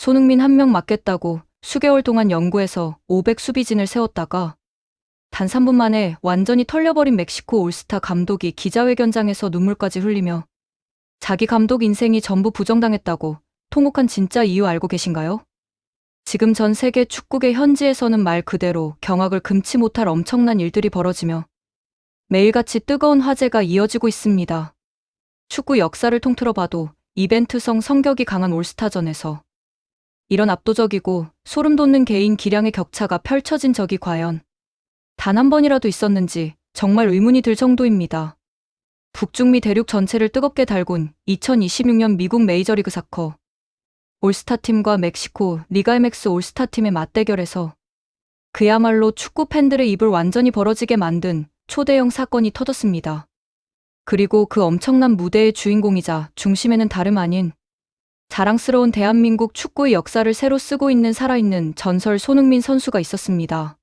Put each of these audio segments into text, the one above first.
손흥민 한 명 맡겠다고 수개월 동안 연구해서 500 수비진을 세웠다가 단 3분 만에 완전히 털려버린 멕시코 올스타 감독이 기자회견장에서 눈물까지 흘리며 자기 감독 인생이 전부 부정당했다고 통곡한 진짜 이유 알고 계신가요? 지금 전 세계 축구계 현지에서는 말 그대로 경악을 금치 못할 엄청난 일들이 벌어지며 매일같이 뜨거운 화제가 이어지고 있습니다. 축구 역사를 통틀어 봐도 이벤트성 성격이 강한 올스타전에서 이런 압도적이고 소름 돋는 개인 기량의 격차가 펼쳐진 적이 과연 단 한 번이라도 있었는지 정말 의문이 들 정도입니다. 북중미 대륙 전체를 뜨겁게 달군 2026년 미국 메이저리그 사커 올스타팀과 멕시코 리가 MX 올스타팀의 맞대결에서 그야말로 축구 팬들의 입을 완전히 벌어지게 만든 초대형 사건이 터졌습니다. 그리고 그 엄청난 무대의 주인공이자 중심에는 다름 아닌 자랑스러운 대한민국 축구의 역사를 새로 쓰고 있는 살아있는 전설 손흥민 선수가 있었습니다.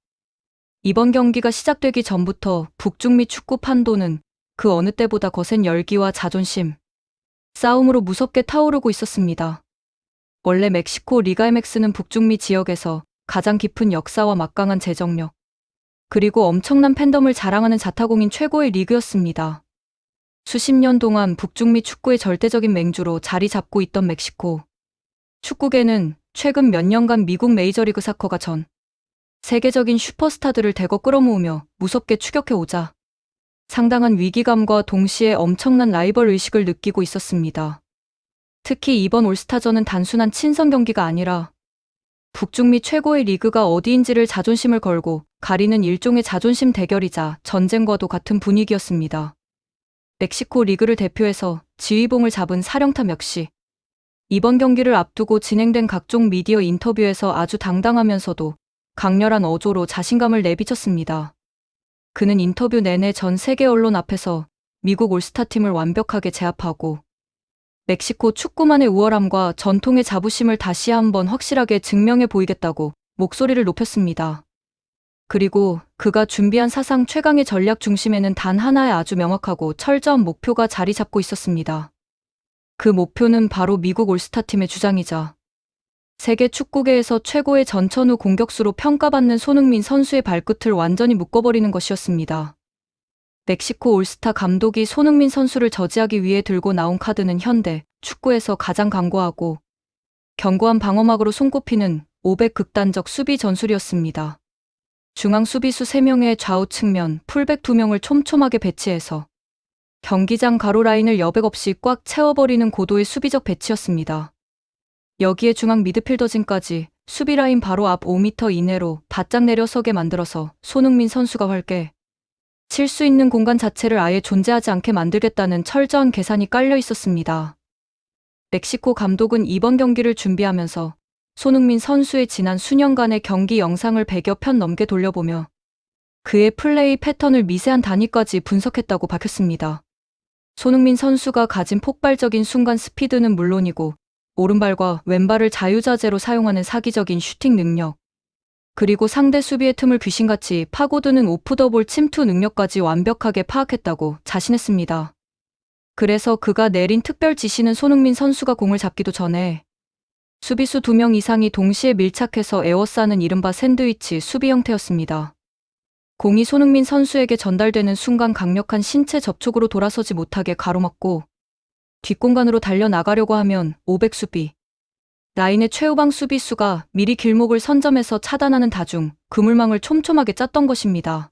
이번 경기가 시작되기 전부터 북중미 축구 판도는 그 어느 때보다 거센 열기와 자존심 싸움으로 무섭게 타오르고 있었습니다. 원래 멕시코 리가 MX는 북중미 지역에서 가장 깊은 역사와 막강한 재정력 그리고 엄청난 팬덤을 자랑하는 자타공인 최고의 리그였습니다. 수십 년 동안 북중미 축구의 절대적인 맹주로 자리 잡고 있던 멕시코 축구계는 최근 몇 년간 미국 메이저리그 사커가 전 세계적인 슈퍼스타들을 대거 끌어모으며 무섭게 추격해오자 상당한 위기감과 동시에 엄청난 라이벌 의식을 느끼고 있었습니다. 특히 이번 올스타전은 단순한 친선 경기가 아니라 북중미 최고의 리그가 어디인지를 자존심을 걸고 가리는 일종의 자존심 대결이자 전쟁과도 같은 분위기였습니다. 멕시코 리그를 대표해서 지휘봉을 잡은 사령탑 역시 이번 경기를 앞두고 진행된 각종 미디어 인터뷰에서 아주 당당하면서도 강렬한 어조로 자신감을 내비쳤습니다. 그는 인터뷰 내내 전 세계 언론 앞에서 미국 올스타팀을 완벽하게 제압하고 멕시코 축구만의 우월함과 전통의 자부심을 다시 한번 확실하게 증명해 보이겠다고 목소리를 높였습니다. 그리고 그가 준비한 사상 최강의 전략 중심에는 단 하나의 아주 명확하고 철저한 목표가 자리 잡고 있었습니다. 그 목표는 바로 미국 올스타팀의 주장이자 세계 축구계에서 최고의 전천후 공격수로 평가받는 손흥민 선수의 발끝을 완전히 묶어버리는 것이었습니다. 멕시코 올스타 감독이 손흥민 선수를 저지하기 위해 들고 나온 카드는 현대 축구에서 가장 강고하고 견고한 방어막으로 손꼽히는 500 극단적 수비 전술이었습니다. 중앙 수비수 3명의 좌우 측면, 풀백 2명을 촘촘하게 배치해서 경기장 가로 라인을 여백 없이 꽉 채워버리는 고도의 수비적 배치였습니다. 여기에 중앙 미드필더진까지 수비 라인 바로 앞 5m 이내로 바짝 내려서게 만들어서 손흥민 선수가 활개 칠 수 있는 공간 자체를 아예 존재하지 않게 만들겠다는 철저한 계산이 깔려 있었습니다. 멕시코 감독은 이번 경기를 준비하면서 손흥민 선수의 지난 수년간의 경기 영상을 100여 편 넘게 돌려보며 그의 플레이 패턴을 미세한 단위까지 분석했다고 밝혔습니다. 손흥민 선수가 가진 폭발적인 순간 스피드는 물론이고 오른발과 왼발을 자유자재로 사용하는 사기적인 슈팅 능력, 그리고 상대 수비의 틈을 귀신같이 파고드는 오프 더 볼 침투 능력까지 완벽하게 파악했다고 자신했습니다. 그래서 그가 내린 특별 지시는 손흥민 선수가 공을 잡기도 전에 수비수 2명 이상이 동시에 밀착해서 에워싸는 이른바 샌드위치 수비 형태였습니다. 공이 손흥민 선수에게 전달되는 순간 강력한 신체 접촉으로 돌아서지 못하게 가로막고 뒷공간으로 달려나가려고 하면 500 수비. 라인의 최후방 수비수가 미리 길목을 선점해서 차단하는 다중 그물망을 촘촘하게 짰던 것입니다.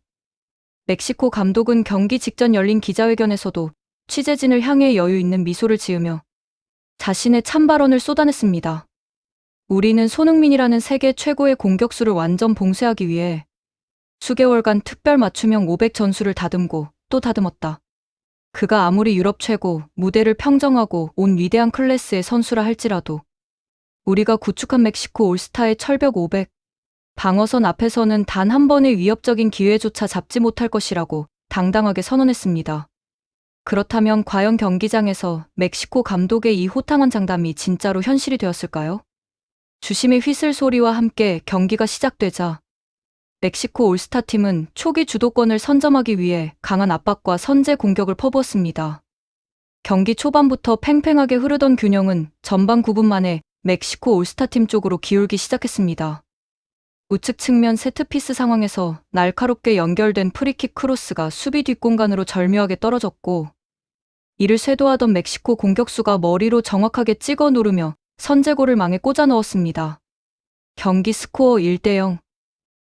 멕시코 감독은 경기 직전 열린 기자회견에서도 취재진을 향해 여유 있는 미소를 지으며 자신의 찬발언을 쏟아냈습니다. 우리는 손흥민이라는 세계 최고의 공격수를 완전 봉쇄하기 위해 수개월간 특별 맞춤형 500 전술을 다듬고 또 다듬었다. 그가 아무리 유럽 최고, 무대를 평정하고 온 위대한 클래스의 선수라 할지라도 우리가 구축한 멕시코 올스타의 철벽 500, 방어선 앞에서는 단 한 번의 위협적인 기회조차 잡지 못할 것이라고 당당하게 선언했습니다. 그렇다면 과연 경기장에서 멕시코 감독의 이 호탕한 장담이 진짜로 현실이 되었을까요? 주심의 휘슬 소리와 함께 경기가 시작되자 멕시코 올스타팀은 초기 주도권을 선점하기 위해 강한 압박과 선제 공격을 퍼부었습니다. 경기 초반부터 팽팽하게 흐르던 균형은 전반 9분 만에 멕시코 올스타팀 쪽으로 기울기 시작했습니다. 우측 측면 세트피스 상황에서 날카롭게 연결된 프리킥 크로스가 수비 뒷공간으로 절묘하게 떨어졌고, 이를 쇄도하던 멕시코 공격수가 머리로 정확하게 찍어 누르며 선제골을 망에 꽂아 넣었습니다. 경기 스코어 1대0.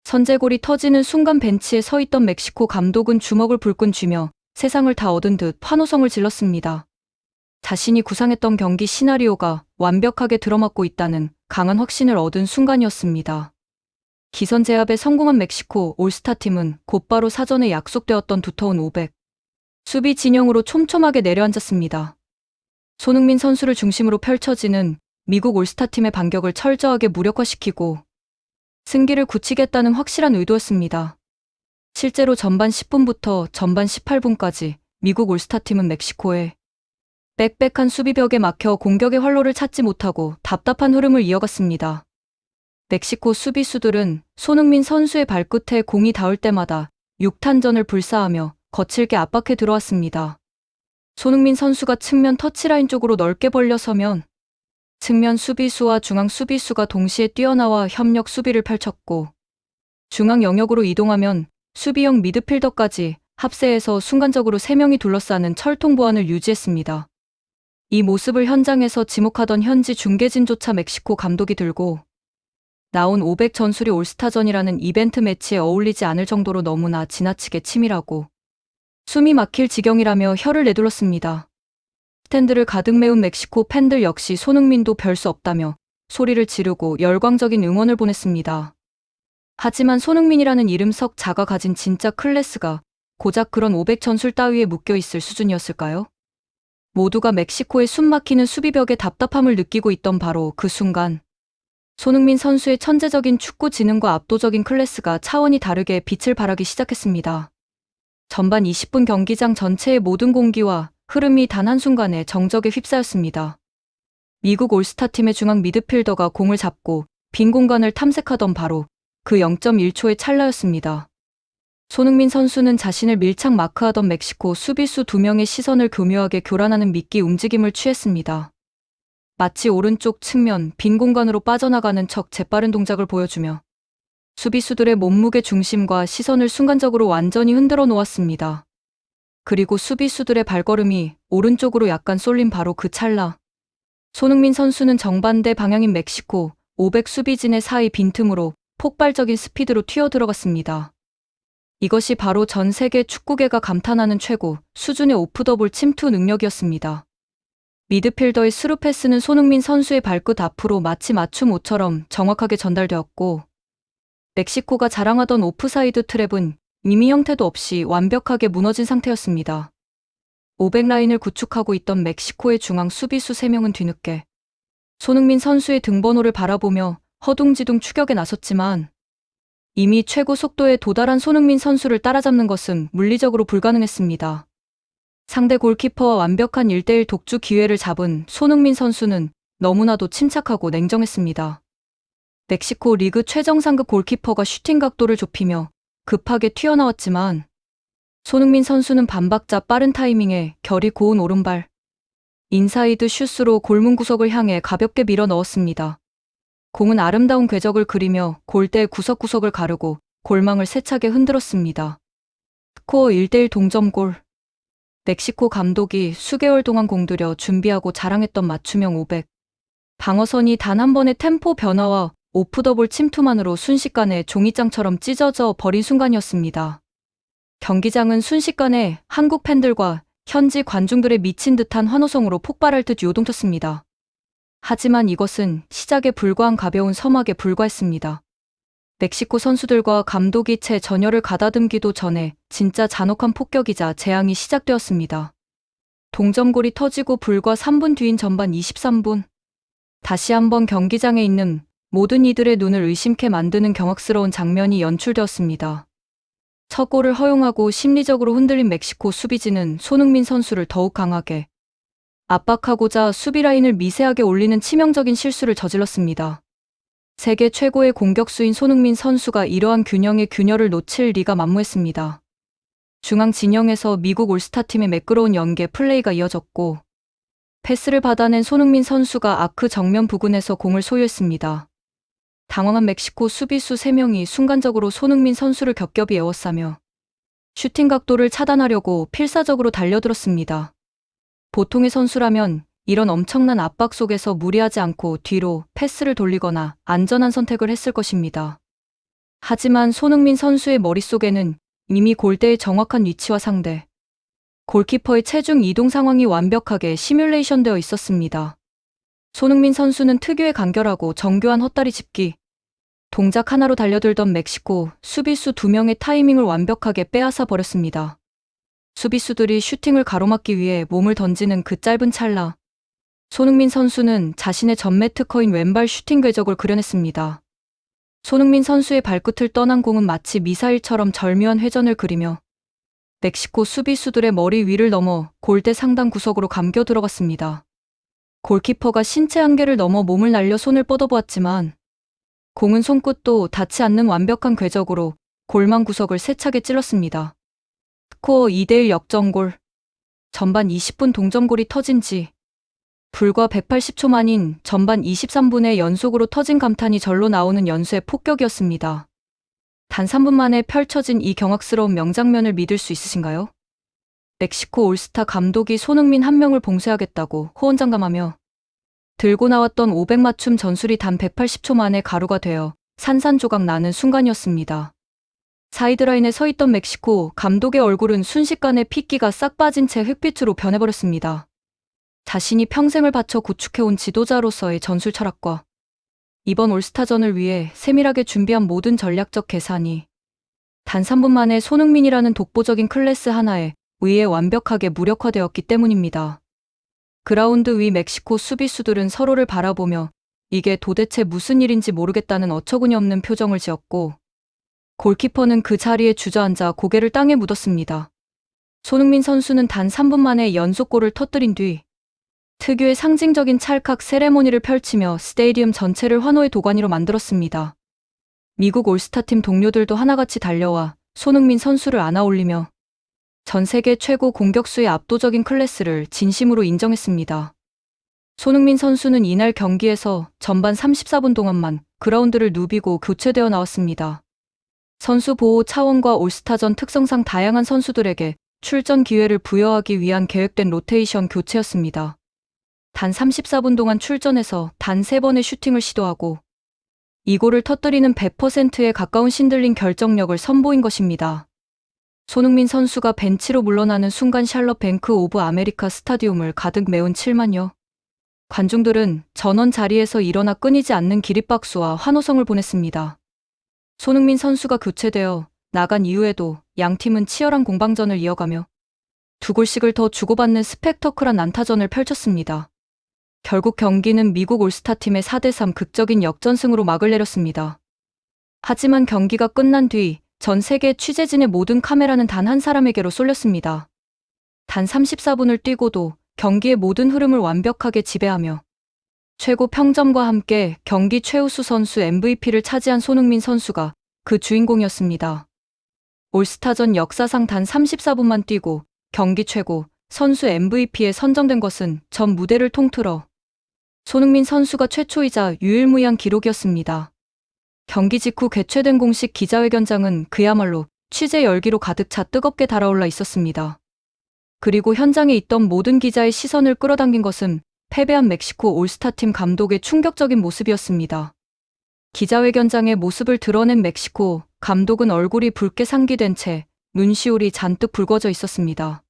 선제골이 터지는 순간 벤치에 서 있던 멕시코 감독은 주먹을 불끈 쥐며 세상을 다 얻은 듯 환호성을 질렀습니다. 자신이 구상했던 경기 시나리오가 완벽하게 들어맞고 있다는 강한 확신을 얻은 순간이었습니다. 기선 제압에 성공한 멕시코 올스타팀은 곧바로 사전에 약속되었던 두터운 500 수비 진영으로 촘촘하게 내려앉았습니다. 손흥민 선수를 중심으로 펼쳐지는 미국 올스타팀의 반격을 철저하게 무력화시키고 승기를 굳히겠다는 확실한 의도였습니다. 실제로 전반 10분부터 전반 18분까지 미국 올스타팀은 멕시코의 빽빽한 수비벽에 막혀 공격의 활로를 찾지 못하고 답답한 흐름을 이어갔습니다. 멕시코 수비수들은 손흥민 선수의 발끝에 공이 닿을 때마다 육탄전을 불사하며 거칠게 압박해 들어왔습니다. 손흥민 선수가 측면 터치라인 쪽으로 넓게 벌려서면 측면 수비수와 중앙 수비수가 동시에 뛰어나와 협력 수비를 펼쳤고, 중앙 영역으로 이동하면 수비형 미드필더까지 합세해서 순간적으로 3명이 둘러싸는 철통 보안을 유지했습니다. 이 모습을 현장에서 지목하던 현지 중계진조차 멕시코 감독이 들고 나온 500 전술이 올스타전이라는 이벤트 매치에 어울리지 않을 정도로 너무나 지나치게 치밀하고 숨이 막힐 지경이라며 혀를 내둘렀습니다. 스탠드를 가득 메운 멕시코 팬들 역시 손흥민도 별 수 없다며 소리를 지르고 열광적인 응원을 보냈습니다. 하지만 손흥민이라는 이름 석 자가 가진 진짜 클래스가 고작 그런 500 전술 따위에 묶여있을 수준이었을까요? 모두가 멕시코의 숨막히는 수비벽에 답답함을 느끼고 있던 바로 그 순간, 손흥민 선수의 천재적인 축구 지능과 압도적인 클래스가 차원이 다르게 빛을 발하기 시작했습니다. 전반 20분 경기장 전체의 모든 공기와 흐름이 단 한순간에 정적에 휩싸였습니다. 미국 올스타팀의 중앙 미드필더가 공을 잡고 빈 공간을 탐색하던 바로 그 0.1초의 찰나였습니다. 손흥민 선수는 자신을 밀착 마크하던 멕시코 수비수 2명의 시선을 교묘하게 교란하는 미끼 움직임을 취했습니다. 마치 오른쪽 측면 빈 공간으로 빠져나가는 척 재빠른 동작을 보여주며 수비수들의 몸무게 중심과 시선을 순간적으로 완전히 흔들어 놓았습니다. 그리고 수비수들의 발걸음이 오른쪽으로 약간 쏠린 바로 그 찰나, 손흥민 선수는 정반대 방향인 멕시코 500 수비진의 사이 빈틈으로 폭발적인 스피드로 튀어들어갔습니다. 이것이 바로 전 세계 축구계가 감탄하는 최고 수준의 오프더볼 침투 능력이었습니다. 미드필더의 스루 패스는 손흥민 선수의 발끝 앞으로 마치 맞춤 옷처럼 정확하게 전달되었고, 멕시코가 자랑하던 오프사이드 트랩은 이미 형태도 없이 완벽하게 무너진 상태였습니다. 500 라인을 구축하고 있던 멕시코의 중앙 수비수 3명은 뒤늦게 손흥민 선수의 등번호를 바라보며 허둥지둥 추격에 나섰지만 이미 최고 속도에 도달한 손흥민 선수를 따라잡는 것은 물리적으로 불가능했습니다. 상대 골키퍼와 완벽한 1대1 독주 기회를 잡은 손흥민 선수는 너무나도 침착하고 냉정했습니다. 멕시코 리그 최정상급 골키퍼가 슈팅 각도를 좁히며 급하게 튀어나왔지만 손흥민 선수는 반박자 빠른 타이밍에 결이 고운 오른발 인사이드 슛으로 골문 구석을 향해 가볍게 밀어 넣었습니다. 공은 아름다운 궤적을 그리며 골대 구석구석을 가르고 골망을 세차게 흔들었습니다. 스코어 1대1 동점골. 멕시코 감독이 수개월 동안 공들여 준비하고 자랑했던 맞춤형 500. 방어선이 단 한 번의 템포 변화와 오프더볼 침투만으로 순식간에 종이장처럼 찢어져 버린 순간이었습니다. 경기장은 순식간에 한국 팬들과 현지 관중들의 미친 듯한 환호성으로 폭발할 듯 요동쳤습니다. 하지만 이것은 시작에 불과한 가벼운 서막에 불과했습니다. 멕시코 선수들과 감독이 채 전열을 가다듬기도 전에 진짜 잔혹한 폭격이자 재앙이 시작되었습니다. 동점골이 터지고 불과 3분 뒤인 전반 23분. 다시 한번 경기장에 있는 모든 이들의 눈을 의심케 만드는 경악스러운 장면이 연출되었습니다. 첫 골을 허용하고 심리적으로 흔들린 멕시코 수비진은 손흥민 선수를 더욱 강하게 압박하고자 수비 라인을 미세하게 올리는 치명적인 실수를 저질렀습니다. 세계 최고의 공격수인 손흥민 선수가 이러한 균형의 균열을 놓칠 리가 만무했습니다. 중앙 진영에서 미국 올스타팀의 매끄러운 연계 플레이가 이어졌고 패스를 받아낸 손흥민 선수가 아크 정면 부근에서 공을 소유했습니다. 당황한 멕시코 수비수 3명이 순간적으로 손흥민 선수를 겹겹이 에워싸며 슈팅 각도를 차단하려고 필사적으로 달려들었습니다. 보통의 선수라면 이런 엄청난 압박 속에서 무리하지 않고 뒤로 패스를 돌리거나 안전한 선택을 했을 것입니다. 하지만 손흥민 선수의 머릿속에는 이미 골대의 정확한 위치와 상대, 골키퍼의 체중 이동 상황이 완벽하게 시뮬레이션되어 있었습니다. 손흥민 선수는 특유의 간결하고 정교한 헛다리 짚기, 동작 하나로 달려들던 멕시코 수비수 2명의 타이밍을 완벽하게 빼앗아 버렸습니다. 수비수들이 슈팅을 가로막기 위해 몸을 던지는 그 짧은 찰나, 손흥민 선수는 자신의 전매 특허인 왼발 슈팅 궤적을 그려냈습니다. 손흥민 선수의 발끝을 떠난 공은 마치 미사일처럼 절묘한 회전을 그리며 멕시코 수비수들의 머리 위를 넘어 골대 상단 구석으로 감겨 들어갔습니다. 골키퍼가 신체 한계를 넘어 몸을 날려 손을 뻗어보았지만 공은 손끝도 닿지 않는 완벽한 궤적으로 골망 구석을 세차게 찔렀습니다. 스코어 2대1 역전골. 전반 20분 동점골이 터진 지 불과 180초 만인 전반 23분에 연속으로 터진 감탄이 절로 나오는 연쇄 폭격이었습니다. 단 3분 만에 펼쳐진 이 경악스러운 명장면을 믿을 수 있으신가요? 멕시코 올스타 감독이 손흥민 한 명을 봉쇄하겠다고 호언장담하며 들고 나왔던 500 맞춤 전술이 단 180초 만에 가루가 되어 산산조각 나는 순간이었습니다. 사이드라인에 서 있던 멕시코 감독의 얼굴은 순식간에 핏기가 싹 빠진 채 흑빛으로 변해버렸습니다. 자신이 평생을 바쳐 구축해온 지도자로서의 전술 철학과 이번 올스타전을 위해 세밀하게 준비한 모든 전략적 계산이 단 3분 만에 손흥민이라는 독보적인 클래스 하나에 의해 완벽하게 무력화되었기 때문입니다. 그라운드 위 멕시코 수비수들은 서로를 바라보며 이게 도대체 무슨 일인지 모르겠다는 어처구니 없는 표정을 지었고 골키퍼는 그 자리에 주저앉아 고개를 땅에 묻었습니다. 손흥민 선수는 단 3분 만에 연속골을 터뜨린 뒤 특유의 상징적인 찰칵 세레모니를 펼치며 스테디움 전체를 환호의 도가니로 만들었습니다. 미국 올스타팀 동료들도 하나같이 달려와 손흥민 선수를 안아올리며 전 세계 최고 공격수의 압도적인 클래스를 진심으로 인정했습니다. 손흥민 선수는 이날 경기에서 전반 34분 동안만 그라운드를 누비고 교체되어 나왔습니다. 선수 보호 차원과 올스타전 특성상 다양한 선수들에게 출전 기회를 부여하기 위한 계획된 로테이션 교체였습니다. 단 34분 동안 출전해서 단 3번의 슈팅을 시도하고 이 골을 터뜨리는 100%에 가까운 신들린 결정력을 선보인 것입니다. 손흥민 선수가 벤치로 물러나는 순간 샬럿 뱅크 오브 아메리카 스타디움을 가득 메운 7만여 관중들은 전원 자리에서 일어나 끊이지 않는 기립박수와 환호성을 보냈습니다. 손흥민 선수가 교체되어 나간 이후에도 양팀은 치열한 공방전을 이어가며 2골씩을 더 주고받는 스펙터클한 난타전을 펼쳤습니다. 결국 경기는 미국 올스타팀의 4대3 극적인 역전승으로 막을 내렸습니다. 하지만 경기가 끝난 뒤 전 세계 취재진의 모든 카메라는 단 한 사람에게로 쏠렸습니다. 단 34분을 뛰고도 경기의 모든 흐름을 완벽하게 지배하며 최고 평점과 함께 경기 최우수 선수 MVP를 차지한 손흥민 선수가 그 주인공이었습니다. 올스타전 역사상 단 34분만 뛰고 경기 최고 선수 MVP에 선정된 것은 전 무대를 통틀어 손흥민 선수가 최초이자 유일무이한 기록이었습니다. 경기 직후 개최된 공식 기자회견장은 그야말로 취재 열기로 가득 차 뜨겁게 달아올라 있었습니다. 그리고 현장에 있던 모든 기자의 시선을 끌어당긴 것은 패배한 멕시코 올스타팀 감독의 충격적인 모습이었습니다. 기자회견장의 모습을 드러낸 멕시코 감독은 얼굴이 붉게 상기된 채 눈시울이 잔뜩 붉어져 있었습니다.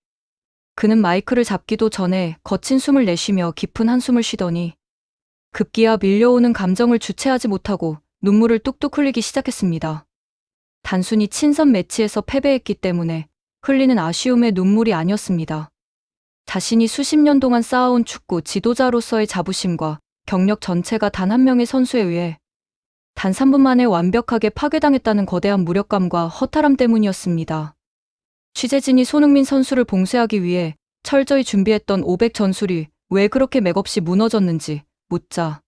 그는 마이크를 잡기도 전에 거친 숨을 내쉬며 깊은 한숨을 쉬더니 급기야 밀려오는 감정을 주체하지 못하고 눈물을 뚝뚝 흘리기 시작했습니다. 단순히 친선 매치에서 패배했기 때문에 흘리는 아쉬움의 눈물이 아니었습니다. 자신이 수십 년 동안 쌓아온 축구 지도자로서의 자부심과 경력 전체가 단 한 명의 선수에 의해 단 3분 만에 완벽하게 파괴당했다는 거대한 무력감과 허탈함 때문이었습니다. 취재진이 손흥민 선수를 봉쇄하기 위해 철저히 준비했던 500 전술이 왜 그렇게 맥없이 무너졌는지 묻자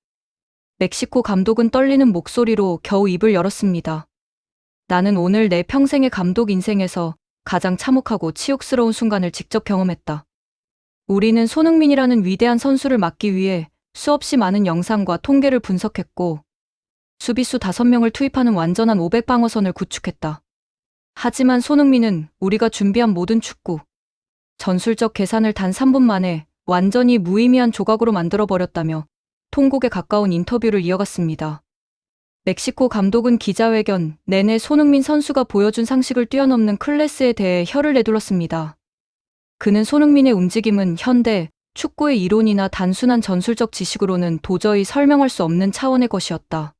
멕시코 감독은 떨리는 목소리로 겨우 입을 열었습니다. 나는 오늘 내 평생의 감독 인생에서 가장 참혹하고 치욕스러운 순간을 직접 경험했다. 우리는 손흥민이라는 위대한 선수를 막기 위해 수없이 많은 영상과 통계를 분석했고 수비수 5명을 투입하는 완전한 500방어선을 구축했다. 하지만 손흥민은 우리가 준비한 모든 축구, 전술적 계산을 단 3분 만에 완전히 무의미한 조각으로 만들어버렸다며 통곡에 가까운 인터뷰를 이어갔습니다. 멕시코 감독은 기자회견 내내 손흥민 선수가 보여준 상식을 뛰어넘는 클래스에 대해 혀를 내둘렀습니다. 그는 손흥민의 움직임은 현대 축구의 이론이나 단순한 전술적 지식으로는 도저히 설명할 수 없는 차원의 것이었다.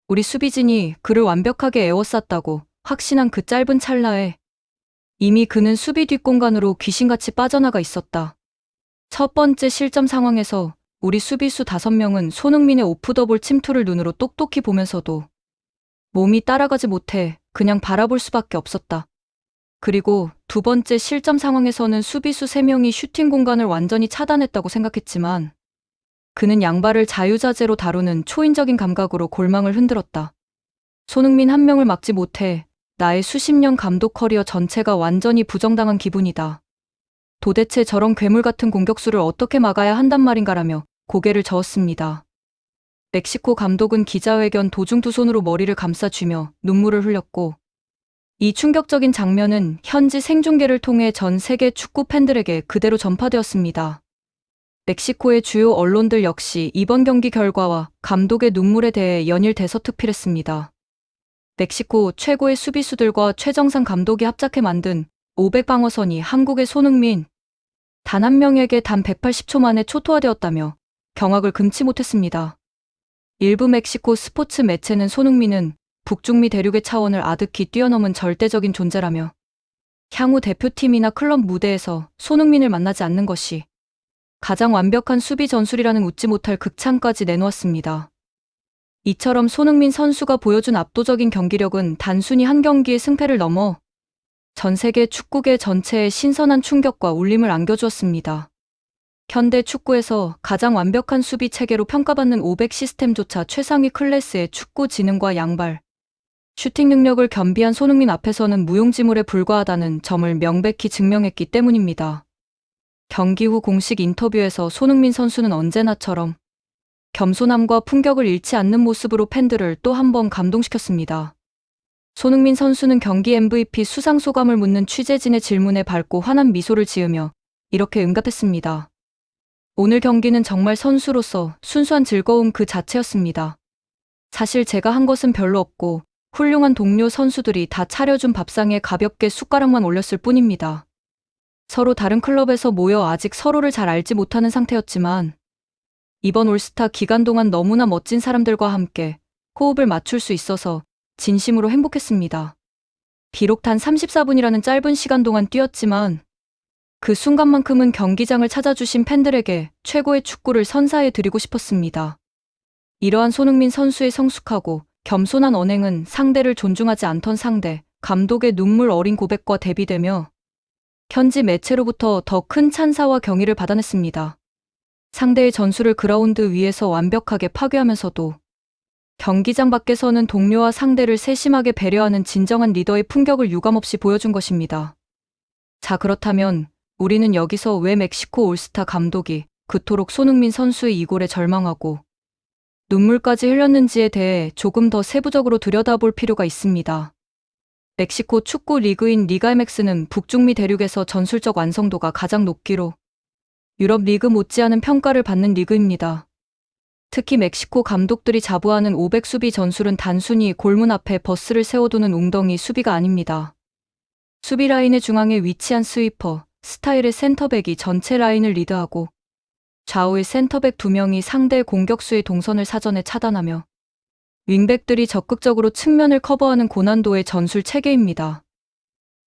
우리 수비진이 그를 완벽하게 에워쌌다고 확신한 그 짧은 찰나에 이미 그는 수비 뒷공간으로 귀신같이 빠져나가 있었다. 첫 번째 실점 상황에서 우리 수비수 5명은 손흥민의 오프더볼 침투를 눈으로 똑똑히 보면서도 몸이 따라가지 못해 그냥 바라볼 수밖에 없었다. 그리고 두 번째 실점 상황에서는 수비수 3명이 슈팅 공간을 완전히 차단했다고 생각했지만 그는 양발을 자유자재로 다루는 초인적인 감각으로 골망을 흔들었다. 손흥민 한 명을 막지 못해 나의 수십 년 감독 커리어 전체가 완전히 부정당한 기분이다. 도대체 저런 괴물 같은 공격수를 어떻게 막아야 한단 말인가라며 고개를 저었습니다. 멕시코 감독은 기자회견 도중 두 손으로 머리를 감싸쥐며 눈물을 흘렸고 이 충격적인 장면은 현지 생중계를 통해 전 세계 축구 팬들에게 그대로 전파되었습니다. 멕시코의 주요 언론들 역시 이번 경기 결과와 감독의 눈물에 대해 연일 대서특필했습니다. 멕시코 최고의 수비수들과 최정상 감독이 합작해 만든 500방어선이 한국의 손흥민 단 한 명에게 단 180초 만에 초토화되었다며 경악을 금치 못했습니다. 일부 멕시코 스포츠 매체는 손흥민은 북중미 대륙의 차원을 아득히 뛰어넘은 절대적인 존재라며 향후 대표팀이나 클럽 무대에서 손흥민을 만나지 않는 것이 가장 완벽한 수비 전술이라는 웃지 못할 극찬까지 내놓았습니다. 이처럼 손흥민 선수가 보여준 압도적인 경기력은 단순히 한 경기의 승패를 넘어 전 세계 축구계 전체에 신선한 충격과 울림을 안겨주었습니다. 현대 축구에서 가장 완벽한 수비 체계로 평가받는 500 시스템조차 최상위 클래스의 축구 지능과 양발, 슈팅 능력을 겸비한 손흥민 앞에서는 무용지물에 불과하다는 점을 명백히 증명했기 때문입니다. 경기 후 공식 인터뷰에서 손흥민 선수는 언제나처럼 겸손함과 품격을 잃지 않는 모습으로 팬들을 또 한 번 감동시켰습니다. 손흥민 선수는 경기 MVP 수상 소감을 묻는 취재진의 질문에 밝고 환한 미소를 지으며 이렇게 응답했습니다. 오늘 경기는 정말 선수로서 순수한 즐거움 그 자체였습니다. 사실 제가 한 것은 별로 없고 훌륭한 동료 선수들이 다 차려준 밥상에 가볍게 숟가락만 올렸을 뿐입니다. 서로 다른 클럽에서 모여 아직 서로를 잘 알지 못하는 상태였지만 이번 올스타 기간 동안 너무나 멋진 사람들과 함께 호흡을 맞출 수 있어서 진심으로 행복했습니다. 비록 단 34분이라는 짧은 시간 동안 뛰었지만 그 순간만큼은 경기장을 찾아주신 팬들에게 최고의 축구를 선사해 드리고 싶었습니다. 이러한 손흥민 선수의 성숙하고 겸손한 언행은 상대를 존중하지 않던 상대, 감독의 눈물 어린 고백과 대비되며 현지 매체로부터 더 큰 찬사와 경의를 받아냈습니다. 상대의 전술을 그라운드 위에서 완벽하게 파괴하면서도 경기장 밖에서는 동료와 상대를 세심하게 배려하는 진정한 리더의 품격을 유감없이 보여준 것입니다. 자, 그렇다면 우리는 여기서 왜 멕시코 올스타 감독이 그토록 손흥민 선수의 이골에 절망하고 눈물까지 흘렸는지에 대해 조금 더 세부적으로 들여다볼 필요가 있습니다. 멕시코 축구 리그인 리가 MX는 북중미 대륙에서 전술적 완성도가 가장 높기로 유럽 리그 못지않은 평가를 받는 리그입니다. 특히 멕시코 감독들이 자부하는 500 수비 전술은 단순히 골문 앞에 버스를 세워두는 웅덩이 수비가 아닙니다. 수비 라인의 중앙에 위치한 스위퍼, 스타일의 센터백이 전체 라인을 리드하고 좌우의 센터백 2명이 상대 공격수의 동선을 사전에 차단하며 윙백들이 적극적으로 측면을 커버하는 고난도의 전술 체계입니다.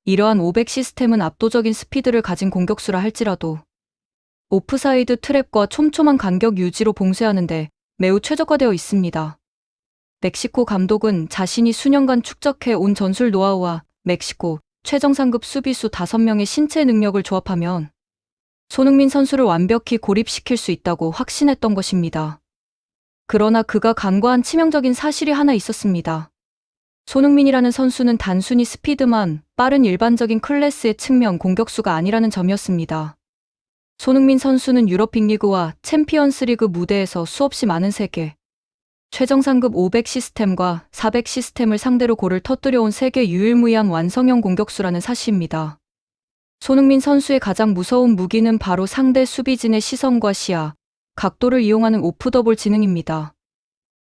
이러한 500 시스템은 압도적인 스피드를 가진 공격수라 할지라도 오프사이드 트랩과 촘촘한 간격 유지로 봉쇄하는데 매우 최적화되어 있습니다. 멕시코 감독은 자신이 수년간 축적해 온 전술 노하우와 멕시코 최정상급 수비수 5명의 신체 능력을 조합하면 손흥민 선수를 완벽히 고립시킬 수 있다고 확신했던 것입니다. 그러나 그가 간과한 치명적인 사실이 하나 있었습니다. 손흥민이라는 선수는 단순히 스피드만 빠른 일반적인 클래스의 측면 공격수가 아니라는 점이었습니다. 손흥민 선수는 유럽 빅리그와 챔피언스리그 무대에서 수없이 많은 세계 최정상급 500 시스템과 400 시스템을 상대로 골을 터뜨려온 세계 유일무이한 완성형 공격수라는 사실입니다. 손흥민 선수의 가장 무서운 무기는 바로 상대 수비진의 시선과 시야, 각도를 이용하는 오프더볼 지능입니다.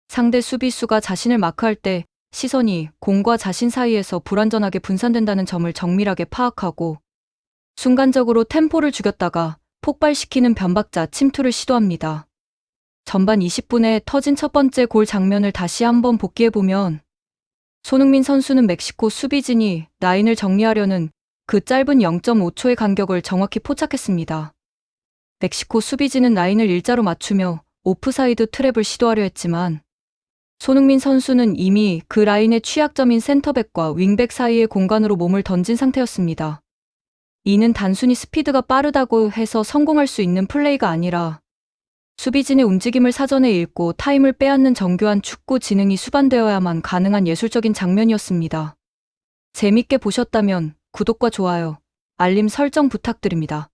상대 수비수가 자신을 마크할 때 시선이 공과 자신 사이에서 불완전하게 분산된다는 점을 정밀하게 파악하고 순간적으로 템포를 죽였다가 폭발시키는 변박자 침투를 시도합니다. 전반 20분에 터진 첫 번째 골 장면을 다시 한번 복기해보면 손흥민 선수는 멕시코 수비진이 라인을 정리하려는 그 짧은 0.5초의 간격을 정확히 포착했습니다. 멕시코 수비진은 라인을 일자로 맞추며 오프사이드 트랩을 시도하려 했지만 손흥민 선수는 이미 그 라인의 취약점인 센터백과 윙백 사이의 공간으로 몸을 던진 상태였습니다. 이는 단순히 스피드가 빠르다고 해서 성공할 수 있는 플레이가 아니라 수비진의 움직임을 사전에 읽고 타임을 빼앗는 정교한 축구 지능이 수반되어야만 가능한 예술적인 장면이었습니다. 재밌게 보셨다면 구독과 좋아요, 알림 설정 부탁드립니다.